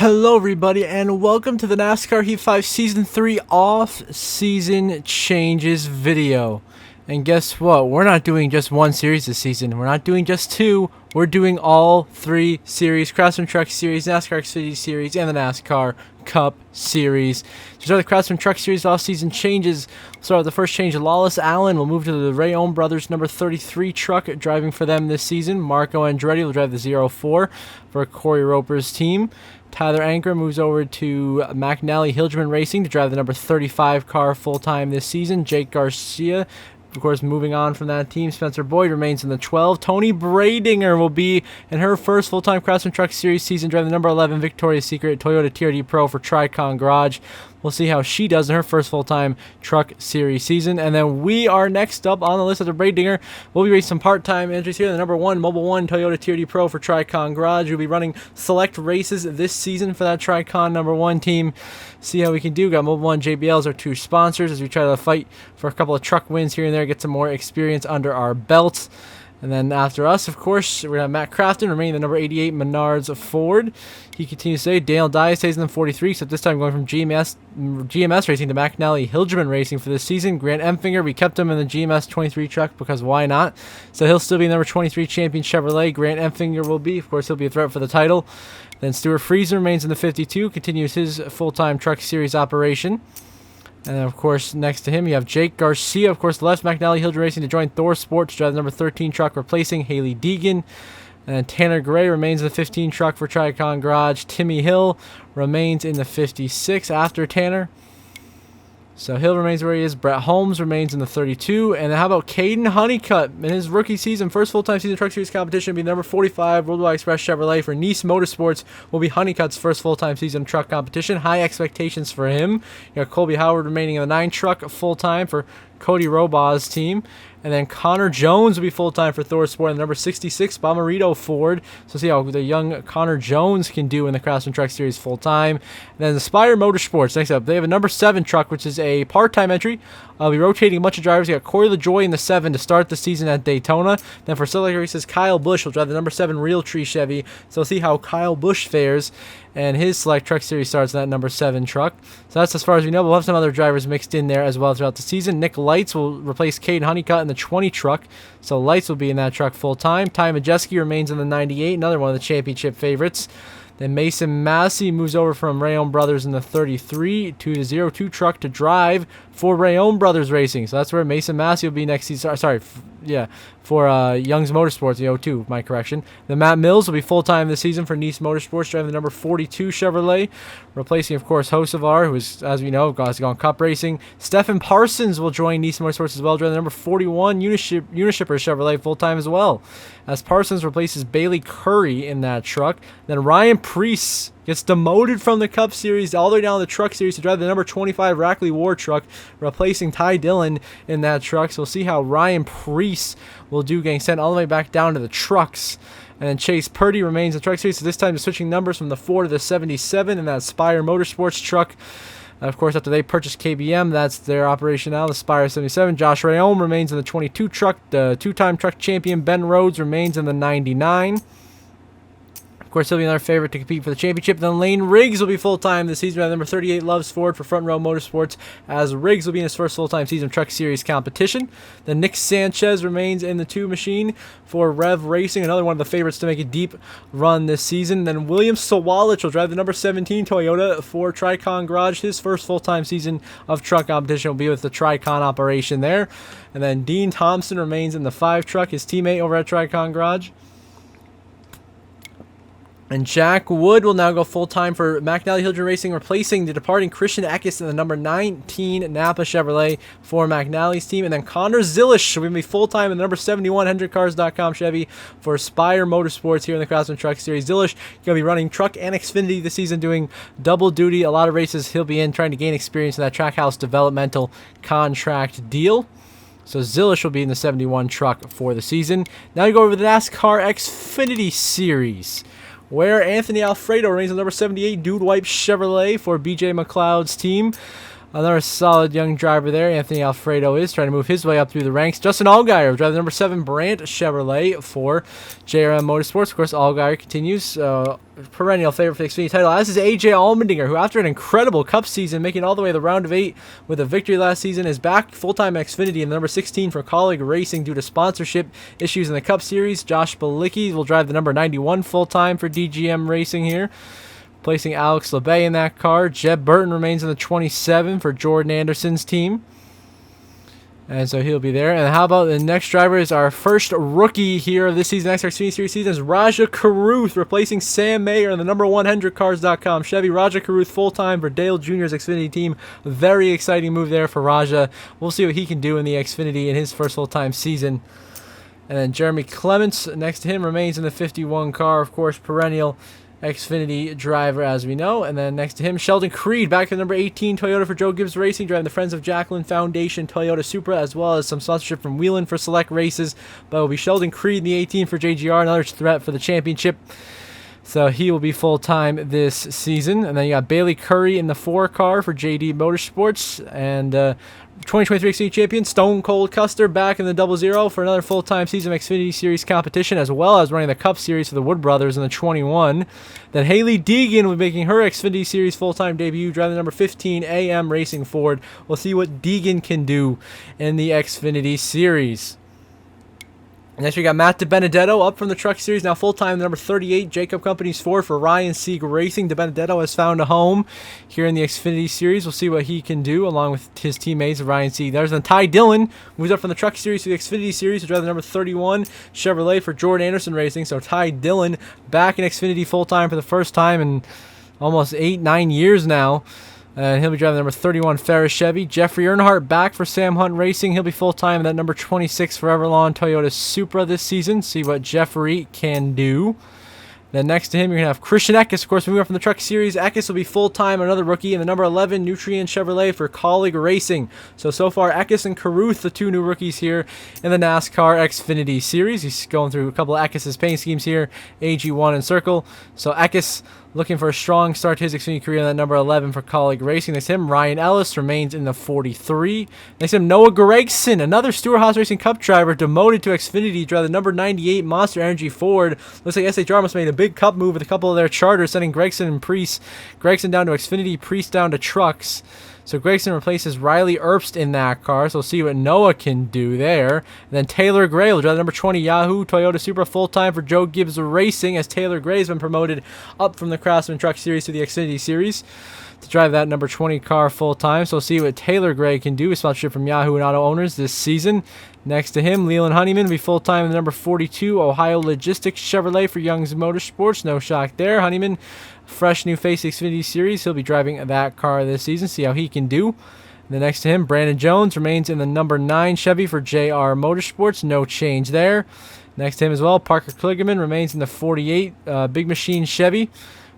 Hello everybody and welcome to the NASCAR Heat 5 Season 3 off-season changes video. And guess what? We're not doing just one series this season. We're not doing just two. We're doing all three series. Craftsman Truck Series, NASCAR Xfinity Series, and the NASCAR Cup Series. To start the Craftsman Truck Series off-season changes, we'll start with the first change. Lawless Allen will move to the Rayom Brothers number 33 truck driving for them this season. Marco Andretti will drive the 04 for Corey Roper's team. Tyler Anker moves over to McNally Hildman Racing to drive the number 35 car full-time this season. Jake Garcia, of course, moving on from that team. Spencer Boyd remains in the 12. Tony Bradinger will be in her first full-time Craftsman Truck Series season, driving the number 11 Victoria's Secret Toyota TRD Pro for Tricon Garage. We'll see how she does in her first full-time Truck Series season. And then we are next up on the list after Bradinger. We'll be racing some part-time entries here. The number 1 Mobile 1 Toyota TRD Pro for Tricon Garage. We'll be running select races this season for that Tricon number 1 team. See how we can do. Got Mobile 1 JBLs, our two sponsors, as we try to fight for a couple of truck wins here and there, get some more experience under our belts. And then after us, of course, we're going to have Matt Crafton remaining the number 88 Menards Ford. He continues to say Dale Dye stays in the 43, except this time going from GMS Racing to McNally Hildman Racing for this season. Grant Empfinger, we kept him in the GMS 23 truck because why not? So he'll still be number 23 champion Chevrolet. Grant Empfinger will be. Of course, he'll be a threat for the title. Then Stuart Freezer remains in the 52, continues his full-time Truck Series operation. And then, of course, next to him, you have Jake Garcia, of course, left McNally Hildman Racing to join Thor Sport to drive the number 13 truck, replacing Haley Deegan. And then Tanner Gray remains in the 15 truck for Tricon Garage. Timmy Hill remains in the 56 after Tanner. So Hill remains where he is. Brett Holmes remains in the 32. And then how about Caden Honeycutt in his rookie season, first full-time season Truck Series competition, will be number 45 Worldwide Express Chevrolet for Nice Motorsports. Will be Honeycutt's first full-time season truck competition. High expectations for him. You got Colby Howard remaining in the 9 truck full-time for Cody Robaugh's team. And then Connor Jones will be full-time for Thor Sport, and the number 66 Bomarito Ford. So see how the young Connor Jones can do in the Craftsman Truck Series full-time. And then the Spire Motorsports, next up, they have a number 7 truck, which is a part-time entry. I'll be rotating a bunch of drivers. You got Corey LaJoy in the 7 to start the season at Daytona. Then for select races, Kyle Busch will drive the number 7 Realtree Chevy. So we'll see how Kyle Busch fares. And his select Truck Series starts in that number 7 truck. So that's as far as we know. We'll have some other drivers mixed in there as well throughout the season. Nick Lights will replace Cade Honeycutt in the 20 truck. So Lights will be in that truck full-time. Ty Majeski remains in the 98, another one of the championship favorites. Then Mason Massey moves over from Rayom Brothers in the 33 to the 02 truck to drive for Rayom Brothers Racing. So that's where Mason Massey will be next season. Sorry, for Young's Motorsports, the 02, my correction. Then Matt Mills will be full-time this season for Nice Motorsports, driving the number 42 Chevrolet, replacing, of course, Hocevar, who is, as we know, has gone Cup Racing. Stephen Parsons will join Nice Motorsports as well, driving the number 41 Unishipper Chevrolet full-time as well, as Parsons replaces Bailey Curry in that truck. Then Ryan Preece gets demoted from the Cup Series all the way down to the Truck Series to drive the number 25 Rackley War truck, replacing Ty Dillon in that truck. So we'll see how Ryan Preece will do getting sent all the way back down to the trucks. And then Chase Purdy remains in the Truck Series, so this time they're switching numbers from the 4 to the 77 in that Spire Motorsports truck. Of course, after they purchased KBM, that's their operation now, the Spire 77. Josh Rayom remains in the 22 truck. The 2-time truck champion Ben Rhodes remains in the 99. Of course, he'll be another favorite to compete for the championship. Then Lane Riggs will be full-time this season. Number 38 Loves Ford for Front Row Motorsports, as Riggs will be in his first full-time season Truck Series competition. Then Nick Sanchez remains in the 2 machine for Rev Racing, another one of the favorites to make a deep run this season. Then William Sawalich will drive the number 17 Toyota for Tricon Garage. His first full-time season of truck competition will be with the Tricon operation there. And then Dean Thompson remains in the 5 truck, his teammate over at Tricon Garage. And Jack Wood will now go full-time for McNally Hildman Racing, replacing the departing Christian Eckes in the number 19 Napa Chevrolet for McNally's team. And then Connor Zilish will be full-time in the number 71 HendrickCars.com Chevy for Spire Motorsports here in the Craftsman Truck Series. Zilish going to be running truck and Xfinity this season, doing double duty. A lot of races he'll be in, trying to gain experience in that Trackhouse developmental contract deal. So Zilish will be in the 71 truck for the season. Now you go over the NASCAR Xfinity Series, where Anthony Alfredo remains on number 78 Dude Wipe Chevrolet for BJ McLeod's team. Another solid young driver there. Anthony Alfredo is trying to move his way up through the ranks. Justin Allgaier, driver number 7, Brandt Chevrolet for JRM Motorsports. Of course, Allgaier continues. Perennial favorite for the Xfinity title, as is AJ Allmendinger, who after an incredible Cup season, making it all the way to the round of 8 with a victory last season, is back full-time Xfinity in the number 16 for Colleague Racing due to sponsorship issues in the Cup Series. Josh Bilicki will drive the number 91 full-time for DGM Racing here, placing Alex LeBay in that car. Jeb Burton remains in the 27 for Jordan Anderson's team. And so he'll be there. And how about the next driver is our first rookie here of this season, NASCAR Xfinity Series season, is Raja Caruth, replacing Sam Mayer in the number 100cars.com Chevy. Raja Caruth full-time for Dale Jr.'s Xfinity team. Very exciting move there for Raja. We'll see what he can do in the Xfinity in his first full-time season. And then Jeremy Clements, next to him, remains in the 51 car, of course, perennial Xfinity driver, as we know. And then next to him, Sheldon Creed, back to number 18 Toyota for Joe Gibbs Racing, driving the Friends of Jacqueline Foundation Toyota Supra, as well as some sponsorship from Wheeling for select races. But it will be Sheldon Creed in the 18 for JGR, another threat for the championship. So he will be full-time this season. And then you got Bailey Curry in the 4 car for JD Motorsports. And 2023 Xfinity champion Stone Cold Custer back in the 00 for another full-time season of Xfinity Series competition, as well as running the Cup Series for the Wood Brothers in the 21. Then Haley Deegan will be making her Xfinity Series full-time debut, driving the number 15 AM Racing Ford. We'll see what Deegan can do in the Xfinity Series. Next, we got Matt DiBenedetto up from the Truck Series, now full-time, number 38, Jacob Company's Ford for Ryan Sieg Racing. DiBenedetto has found a home here in the Xfinity Series. We'll see what he can do along with his teammates, Ryan Sieg. There's then Ty Dillon, moves up from the Truck Series to the Xfinity Series to drive the number 31 Chevrolet for Jordan Anderson Racing. So Ty Dillon back in Xfinity full-time for the first time in almost 8-9 years now. And he'll be driving the number 31 Ferris Chevy. Jeffrey Earnhardt back for Sam Hunt Racing. He'll be full-time in that number 26 Foreverlawn Toyota Supra this season. See what Jeffrey can do. Then next to him, you're going to have Christian Eckes, of course, moving up from the Truck Series. Eckes will be full-time, another rookie, in the number 11 Nutrien Chevrolet for Colleague Racing. So far, Eckes and Caruth, the 2 new rookies here in the NASCAR Xfinity Series. He's going through a couple of Eckes' paint schemes here, AG1 and Circle. So Eckes looking for a strong start to his Xfinity career in that number 11 for Colleague Racing. Next to him, Ryan Ellis remains in the 43. Next to him, Noah Gregson, another Stewart-Haas Racing Cup driver, demoted to Xfinity, drive the number 98 Monster Energy Ford. Looks like SHR must have made a big Cup move with a couple of their charters, sending Gregson and Priest. Gregson down to Xfinity, Priest down to Trucks. So Gregson replaces Riley Erbst in that car, so we'll see what Noah can do there. And then Taylor Gray will drive the number 20 Yahoo Toyota Supra full-time for Joe Gibbs Racing, as Taylor Gray has been promoted up from the Craftsman Truck Series to the Xfinity Series to drive that number 20 car full-time. So we'll see what Taylor Gray can do with sponsorship from Yahoo and Auto Owners this season. Next to him, Leland Honeyman will be full-time in the number 42 Ohio Logistics Chevrolet for Young's Motorsports. No shock there. Honeyman, fresh new face Xfinity Series. He'll be driving that car this season. See how he can do. Then next to him, Brandon Jones remains in the number 9 Chevy for JR Motorsports. No change there. Next to him as well, Parker Kligerman remains in the 48 Big Machine Chevy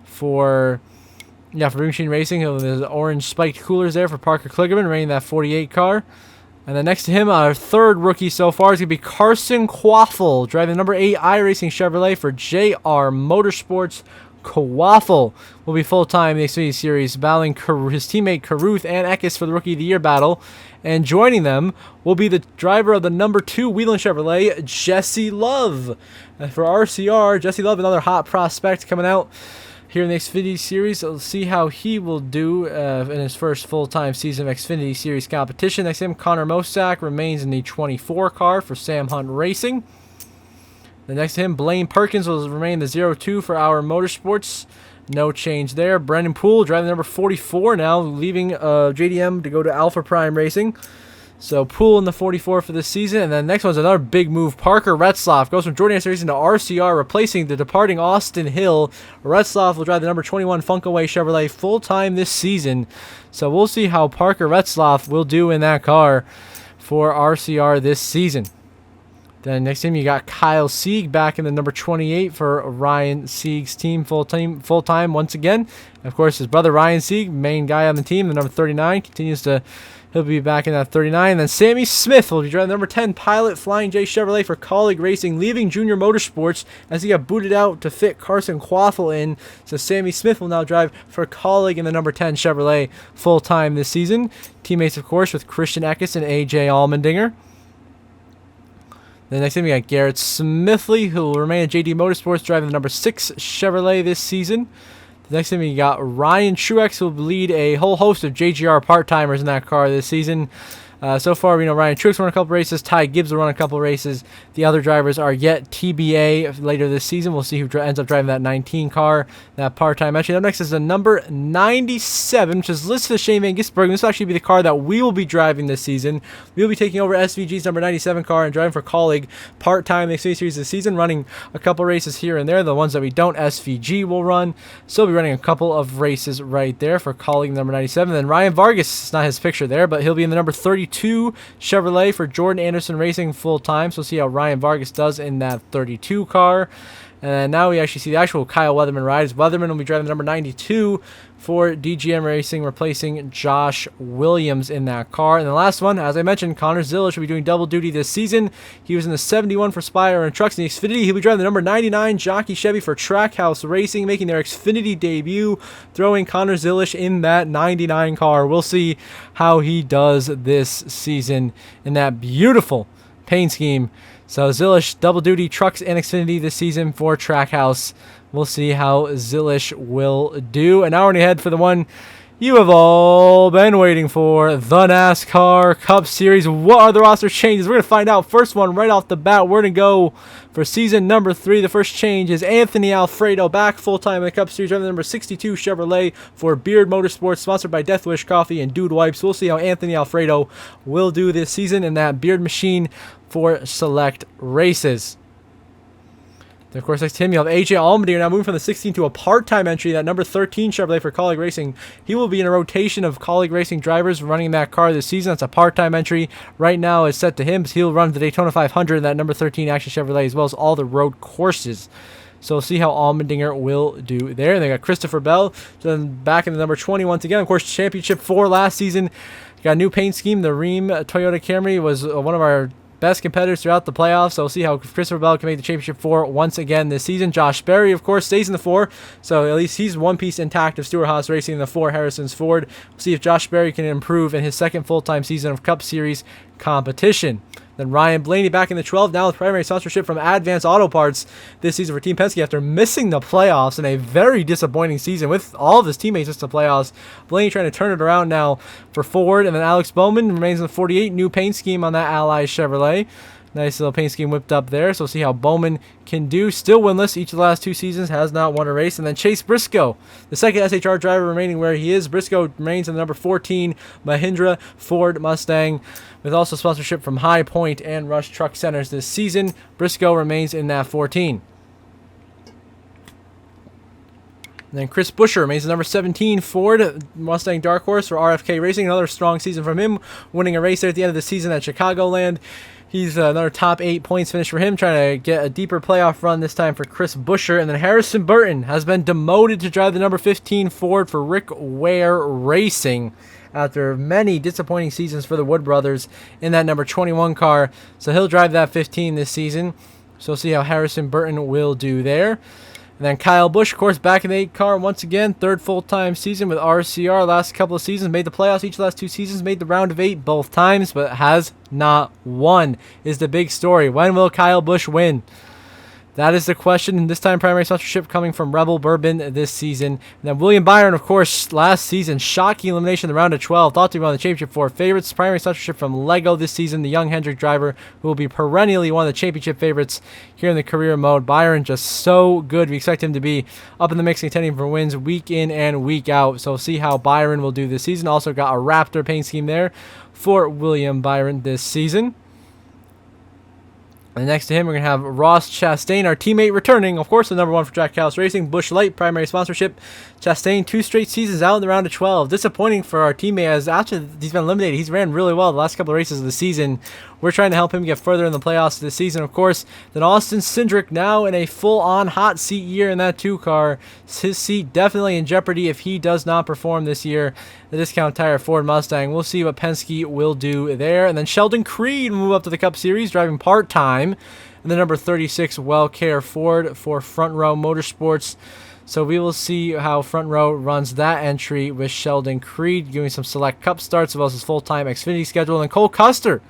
for Big Machine Racing. There's orange spiked coolers there for Parker Kligerman, remaining that 48 car. And then next to him, our third rookie so far is going to be Carson Quaffle, driving the number 8 iRacing Chevrolet for JR Motorsports. Quaffle will be full-time in the Xfinity Series, battling his teammate Caruth and Eckes for the Rookie of the Year battle. And joining them will be the driver of the number 2 Wheeling Chevrolet, Jesse Love. For RCR, Jesse Love, another hot prospect coming out here in the Xfinity Series. We'll see how he will do in his first full-time season of Xfinity Series competition. Next to him, Connor Mosack remains in the 24 car for Sam Hunt Racing. The next to him, Blaine Perkins will remain the 02 for Our Motorsports. No change there. Brendan Poole driving the number 44 now, leaving JDM to go to Alpha Prime Racing. So Poole in the 44 for this season. And then next one's another big move. Parker Retzlaff goes from Jordan Anderson Racing to RCR, replacing the departing Austin Hill. Retzlaff will drive the number 21 Funkaway Chevrolet full-time this season. So we'll see how Parker Retzlaff will do in that car for RCR this season. Then next team, you got Kyle Sieg back in the number 28 for Ryan Sieg's team, full time once again. Of course, his brother Ryan Sieg, main guy on the team, the number 39, he'll be back in that 39. And then Sammy Smith will be driving the number 10 Pilot Flying J Chevrolet for Colleague Racing, leaving Junior Motorsports as he got booted out to fit Carson Quaffle in. So Sammy Smith will now drive for Colleague in the number 10 Chevrolet full time this season. Teammates, of course, with Christian Eckes and AJ Allmendinger. The next thing we got Garrett Smithley, who will remain at JD Motorsports driving the number 6 Chevrolet this season. The next thing we got Ryan Truex, who will lead a whole host of JGR part-timers in that car this season. So far, we know Ryan Truex will run a couple races. Ty Gibbs will run a couple races. The other drivers are yet TBA later this season. We'll see who ends up driving that 19 car, that part-time entry. Up next is the number 97, which is listed as Shane Van Gisbergen. This will actually be the car that we will be driving this season. We will be taking over SVG's number 97 car and driving for Colleague part-time the Xfinity Series this season, running a couple races here and there. The ones that we don't, SVG will run. So we'll be running a couple of races right there for Colleague number 97. Then Ryan Vargas, it's not his picture there, but he'll be in the number 32 Chevrolet for Jordan Anderson Racing full time. So we'll see how Ryan Vargas does in that 32 car. And now we actually see the actual Kyle Weatherman ride. Weatherman will be driving the number 92 for DGM Racing, replacing Josh Williams in that car. And the last one, as I mentioned, Connor Zilish will be doing double duty this season. He was in the 71 for Spire and Trucks in the Xfinity. He'll be driving the number 99 Jockey Chevy for Trackhouse Racing, making their Xfinity debut, throwing Connor Zilish in that 99 car. We'll see how he does this season in that beautiful paint scheme. So Zilish, double duty Trucks and Xfinity this season for Trackhouse. We'll see how Zilish will do. And now we're going to head for the one you have all been waiting for, the NASCAR Cup Series. What are the roster changes? We're going to find out. First one right off the bat, we're going to go for season number 3. The first change is Anthony Alfredo back full-time in the Cup Series, driving the number 62 Chevrolet for Beard Motorsports, sponsored by Death Wish Coffee and Dude Wipes. We'll see how Anthony Alfredo will do this season in that Beard machine for select races. Then, of course, next to him, you have AJ Allmendinger now moving from the 16 to a part-time entry, that number 13 Chevrolet for Colleague Racing. He will be in a rotation of Colleague Racing drivers running that car this season. That's a part-time entry. Right now it's set to him. So he'll run the Daytona 500, that number 13 Action Chevrolet, as well as all the road courses. So we'll see how Allmendinger will do there. And they got Christopher Bell then back in the number 20 once again. Of course, Championship 4 last season. Got a new paint scheme. The Rheem Toyota Camry was one of our best competitors throughout the playoffs. So we'll see how Christopher Bell can make the championship 4 once again this season. Josh Berry, of course, stays in the 4. So at least he's one piece intact of Stewart Haas Racing in the 4 Harrison's Ford. We'll see if Josh Berry can improve in his second full-time season of Cup Series competition. Then Ryan Blaney back in the 12, now with primary sponsorship from Advance Auto Parts this season for Team Penske after missing the playoffs in a very disappointing season with all of his teammates missed the playoffs. Blaney trying to turn it around now for Ford. And then Alex Bowman remains in the 48, new paint scheme on that Ally Chevrolet. Nice little paint scheme whipped up there. So we'll see how Bowman can do. Still winless each of the last 2 seasons. Has not won a race. And then Chase Briscoe, the second SHR driver remaining where he is. Briscoe remains in the number 14 Mahindra Ford Mustang, with also sponsorship from High Point and Rush Truck Centers this season. Briscoe remains in that 14. And then Chris Buescher remains the number 17 Ford Mustang Dark Horse for RFK Racing. Another strong season from him, winning a race there at the end of the season at Chicagoland. He's another top 8 points finish for him, trying to get a deeper playoff run this time for Chris Buescher. And then Harrison Burton has been demoted to drive the number 15 Ford for Rick Ware Racing after many disappointing seasons for the Wood brothers in that number 21 car. So he'll drive that 15 this season. So we'll see how Harrison Burton will do there. And then Kyle Busch, of course, back in the 8 car once again. Third full-time season with RCR. Last couple of seasons, made the playoffs each of the last 2 seasons. Made the round of 8 both times, but has not won, is the big story. When will Kyle Busch win? That is the question, and this time primary sponsorship coming from Rebel Bourbon this season. And then William Byron, of course, last season, shocking elimination in the round of 12. Thought to be one of the championship 4 favorites. Primary sponsorship from Lego this season, the young Hendrick driver, who will be perennially one of the championship favorites here in the career mode. Byron just so good. We expect him to be up in the mix, contending for wins week in and week out. So we'll see how Byron will do this season. Also got a Raptor paint scheme there for William Byron this season. And next to him, we're going to have Ross Chastain, our teammate, returning. Of course, the number 1 for Trackhouse Racing. Busch Light, primary sponsorship. Chastain, 2 straight seasons out in the round of 12. Disappointing for our teammate, as after he's been eliminated, he's ran really well the last couple of races of the season. We're trying to help him get further in the playoffs this season, of course. Then Austin Cindric, now in a full-on hot seat year in that 2 car. His seat definitely in jeopardy if he does not perform this year. The Discount Tire Ford Mustang. We'll see what Penske will do there. And then Sheldon Creed will move up to the Cup Series, driving part-time. And the number 36 WellCare Ford for Front Row Motorsports. So we will see how Front Row runs that entry with Sheldon Creed, doing some select Cup starts as well as his full-time Xfinity schedule. And Cole Custer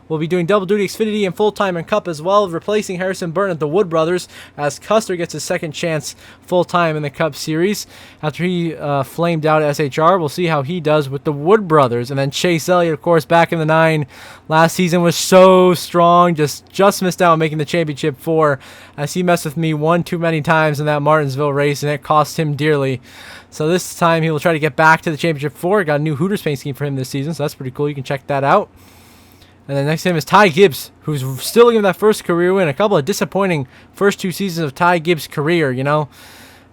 will be doing double-duty Xfinity and full-time and Cup as well, replacing Harrison Burton at the Wood Brothers as Custer gets his second chance full-time in the Cup Series. After he flamed out at SHR, we'll see how he does with the Wood Brothers. And then Chase Elliott, of course, back in the 9 last season, was so strong, just missed out on making the championship 4 as he messed with me one too many times in that Martinsville race, and it cost him dearly. So this time he will try to get back to the championship 4. Got a new Hooters paint scheme for him this season, so that's pretty cool. You can check that out. And then next to him is Ty Gibbs, who's still looking for that first career win. A couple of disappointing first 2 seasons of Ty Gibbs' career, you know.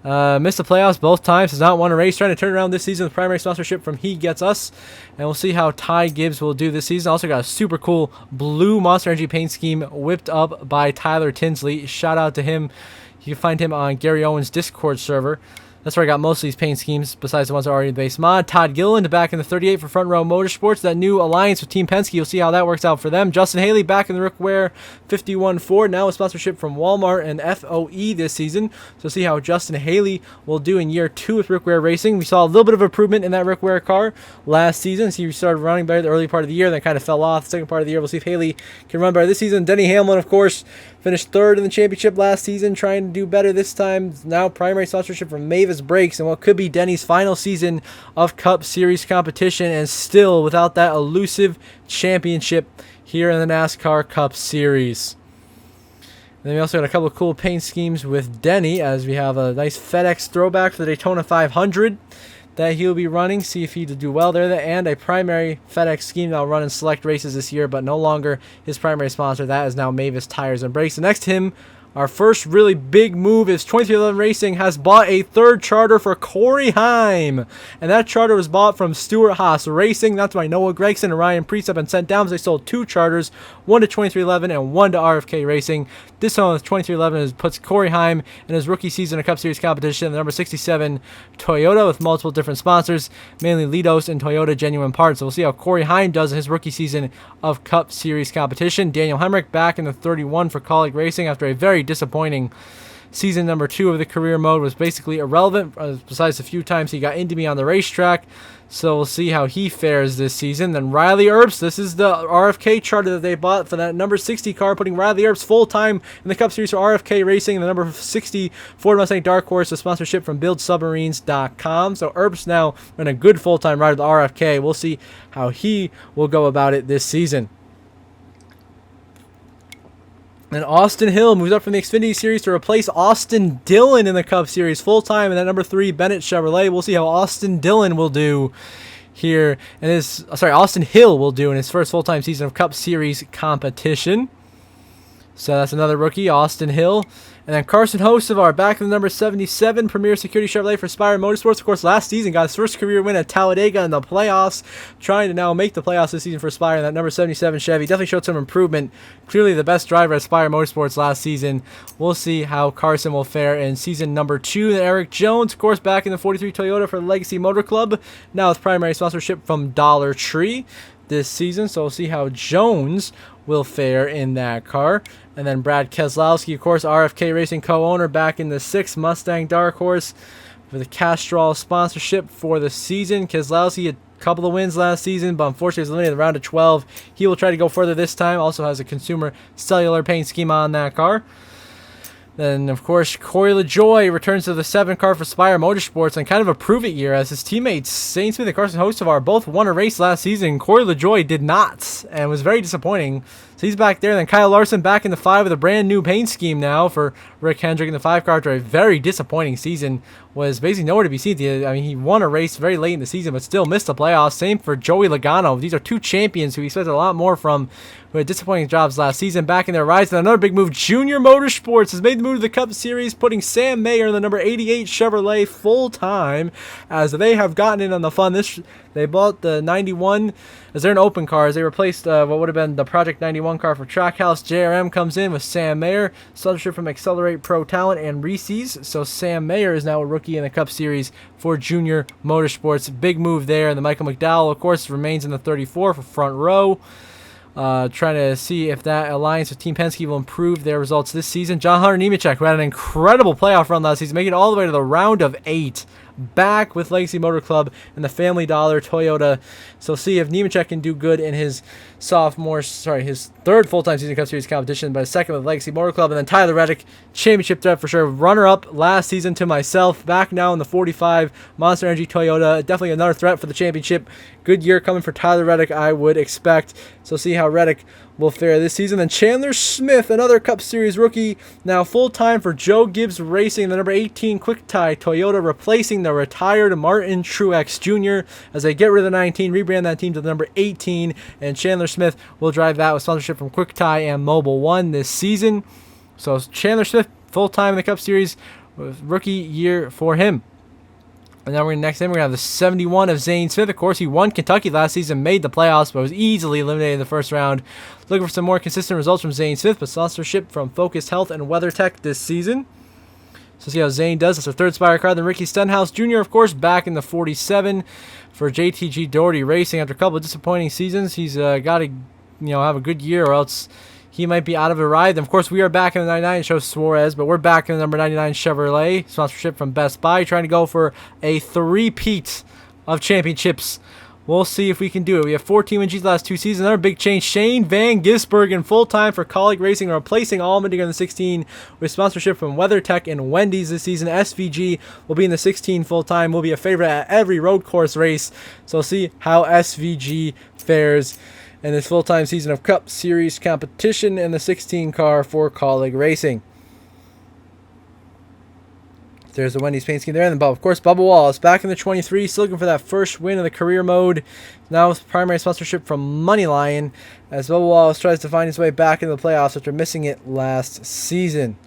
Missed the playoffs both times, has not won a race. Trying to turn around this season with primary sponsorship from He Gets Us. And we'll see how Ty Gibbs will do this season. Also got a super cool blue Monster Energy paint scheme whipped up by Tyler Tinsley. Shout out to him. You can find him on Gary Owen's Discord server. That's where I got most of these paint schemes, besides the ones that are already in the base mod. Todd Gilliland back in the 38 for Front Row Motorsports. That new alliance with Team Penske, you'll see how that works out for them. Justin Haley back in the Rick Ware 51 Ford, now a sponsorship from Walmart and FOE this season. So see how Justin Haley will do in year 2 with Rick Ware Racing. We saw a little bit of improvement in that Rick Ware car last season. So he started running better the early part of the year, then kind of fell off the second part of the year. We'll see if Haley can run better this season. Denny Hamlin, of course, finished 3rd in the championship last season, trying to do better this time. Now primary sponsorship from Mavis Brakes, and what could be Denny's final season of Cup Series competition, and still without that elusive championship here in the NASCAR Cup Series. And then we also got a couple of cool paint schemes with Denny, as we have a nice FedEx throwback for the Daytona 500 that he'll be running. See if he'll do well there. And a primary FedEx scheme that'll run in select races this year, but no longer his primary sponsor. That is now Mavis Tires and Brakes. And next to him, our first really big move is 2311 Racing has bought a 3rd charter for Corey Heim. And that charter was bought from Stuart Haas Racing. That's why Noah Gregson and Ryan Priest have been sent down, because they sold 2 charters, one to 2311 and one to RFK Racing. This one with 2311 puts Corey Heim in his rookie season of Cup Series competition. The number 67 Toyota with multiple different sponsors, mainly Lidos and Toyota Genuine Parts. So we'll see how Corey Heim does in his rookie season of Cup Series competition. Daniel Hemrick back in the 31 for Colleague Racing after a very disappointing season. Number 2 of the career mode was basically irrelevant, besides a few times he got into me on the racetrack. So we'll see how he fares this season. Then Riley Earps, this is the RFK charter that they bought for that number 60 car, putting Riley Earps full-time in the Cup Series for RFK Racing, and the number 60 Ford Mustang Dark Horse, a sponsorship from BuildSubmarines.com. So Earps now in a good full-time rider to RFK. We'll see how he will go about it this season. And Austin Hill moves up from the Xfinity Series to replace Austin Dillon in the Cup Series full-time. And that number 3 Bennett Chevrolet. We'll see how Austin Dillon will do here. And Austin Hill will do in his first full-time season of Cup Series competition. So that's another rookie, Austin Hill. And then Carson Hocevar back in the number 77 Premier Security Chevrolet for Spire Motorsports. Of course, last season got his first career win at Talladega in the playoffs. Trying to now make the playoffs this season for Spire. And that number 77 Chevy definitely showed some improvement. Clearly the best driver at Spire Motorsports last season. We'll see how Carson will fare in season number 2. Then Eric Jones, of course, back in the 43 Toyota for Legacy Motor Club. Now with primary sponsorship from Dollar Tree this season. So we'll see how Jones will fare in that car. And then Brad Keselowski, of course, RFK Racing co-owner, back in the 6 Mustang Dark Horse for the Castrol sponsorship for the season. Keselowski, a couple of wins last season, but unfortunately was eliminated in the round of 12. He will try to go further this time. Also has a consumer cellular paint scheme on that car. Then, of course, Corey LaJoy returns to the 7 car for Spire Motorsports and kind of a prove-it year, as his teammates Zane Smith and Carson Hocevar both won a race last season. Corey LaJoy did not, and was very disappointing. So he's back there. Then Kyle Larson back in the 5 with a brand new paint scheme now for Rick Hendrick in the 5 car after a very disappointing season. Was basically nowhere to be seen. I mean, he won a race very late in the season, but still missed the playoffs. Same for Joey Logano. These are 2 champions who we expected a lot more from, who had disappointing jobs last season. Back in their rise. And another big move, Junior Motorsports has made the move to the Cup Series, putting Sam Mayer in the number 88 Chevrolet full-time, as they have gotten in on the fun. They bought the 91, as they're an open car, as they replaced what would have been the Project 91 one car for Trackhouse. JRM comes in with Sam Mayer, sponsorship from Accelerate Pro Talent and Reese's. So Sam Mayer is now a rookie in the Cup Series for Junior Motorsports. Big move there. And the Michael McDowell, of course, remains in the 34 for front row. Trying to see if that alliance with Team Penske will improve their results this season. John Hunter Nemechek, who had an incredible playoff run last season, making it all the way to the round of 8. Back with Legacy Motor Club and the Family Dollar Toyota. So see if Nemechek can do good in his his third full-time season Cup Series competition, but second with Legacy Motor Club. And then Tyler Reddick, championship threat for sure. Runner-up last season to myself. Back now in the 45 Monster Energy Toyota. Definitely another threat for the championship. Good year coming for Tyler Reddick, I would expect. So see how Reddick will fare this season. Then Chandler Smith, another Cup Series rookie, now full-time for Joe Gibbs Racing, the number 18 Quick Tie Toyota, replacing the retired Martin Truex Jr. as they get rid of the 19, rebrand that team to the number 18, and Chandler Smith will drive that with sponsorship from Quick Tie and Mobile One this season. So Chandler Smith, full-time in the Cup Series, rookie year for him. And then we're going to have the 71 of Zane Smith. Of course, he won Kentucky last season, made the playoffs, but was easily eliminated in the first round. Looking for some more consistent results from Zane Smith, but sponsorship from Focus Health and WeatherTech this season. So see how Zane does. That's our third Spire car. Then Ricky Stenhouse Jr., of course, back in the 47 for JTG Doherty Racing. After a couple of disappointing seasons, he's got to have a good year, or else he might be out of a ride. And of course, we are back in the 99 show Suarez, but we're back in the number 99 Chevrolet. Sponsorship from Best Buy, trying to go for a three-peat of championships. We'll see if we can do it. We have 14 wins the last 2 seasons. Another big change. Shane Van Gisbergen, full-time for Colleague Racing, replacing Allmendinger in the 16 with sponsorship from WeatherTech and Wendy's this season. SVG will be in the 16 full-time. Will be a favorite at every road course race. So we'll see how SVG fares in this full-time season of Cup Series competition in the 16 car for Colleague Racing. There's the Wendy's paint scheme there. And then, of course, Bubba Wallace back in the 23, still looking for that first win in the career mode. Now with primary sponsorship from Money Lion, as Bubba Wallace tries to find his way back into the playoffs after missing it last season.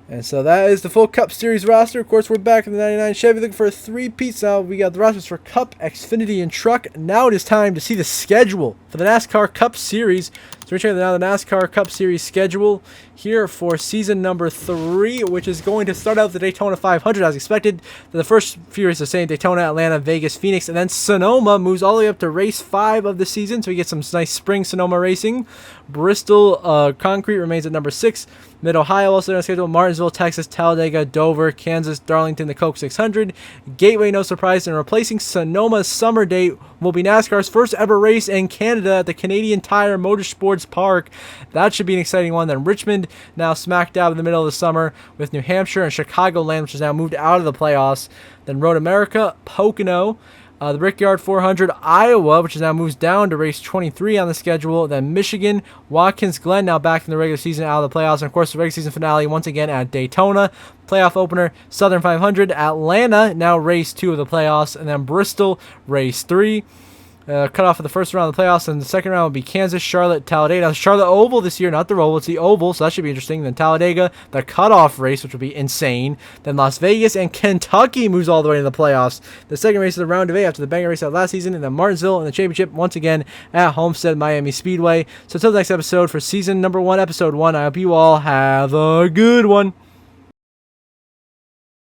And so that is the full Cup Series roster. Of course, we're back in the 99 Chevy looking for 3-peats now. We got the rosters for Cup, Xfinity, and Truck. Now it is time to see the schedule for the NASCAR Cup Series. So we're checking out the NASCAR Cup Series schedule here for season number 3, which is going to start out the Daytona 500 as expected. The first few races are saying Daytona, Atlanta, Vegas, Phoenix, and then Sonoma moves all the way up to race 5 of the season. So we get some nice spring Sonoma racing. Bristol Concrete remains at number 6. Mid-Ohio also on schedule. Martinsville, Texas, Talladega, Dover, Kansas, Darlington, the Coke 600. Gateway, no surprise, and replacing Sonoma's summer date will be NASCAR's first ever race in Canada at the Canadian Tire Motorsports Park. That should be an exciting one. Then Richmond, now smack dab in the middle of the summer with New Hampshire and Chicagoland, which is now moved out of the playoffs. Then Road America, Pocono, the Brickyard 400, Iowa, which is now moves down to race 23 on the schedule. Then Michigan, Watkins Glen, now back in the regular season, out of the playoffs. And of course, the regular season finale once again at Daytona. Playoff opener, Southern 500, Atlanta, now race 2 of the playoffs. And then Bristol, race 3. Cut off of the first round of the playoffs, and the second round will be Kansas, Charlotte, Talladega. Now, Charlotte Oval this year, not the Roval, it's the Oval, so that should be interesting. Then Talladega, the cutoff race, which will be insane. Then Las Vegas and Kentucky moves all the way to the playoffs. The second race is the round of 8 after the banger race out last season, and then Martinsville and the championship once again at Homestead Miami Speedway. So until the next episode for season number 1, episode 1, I hope you all have a good one.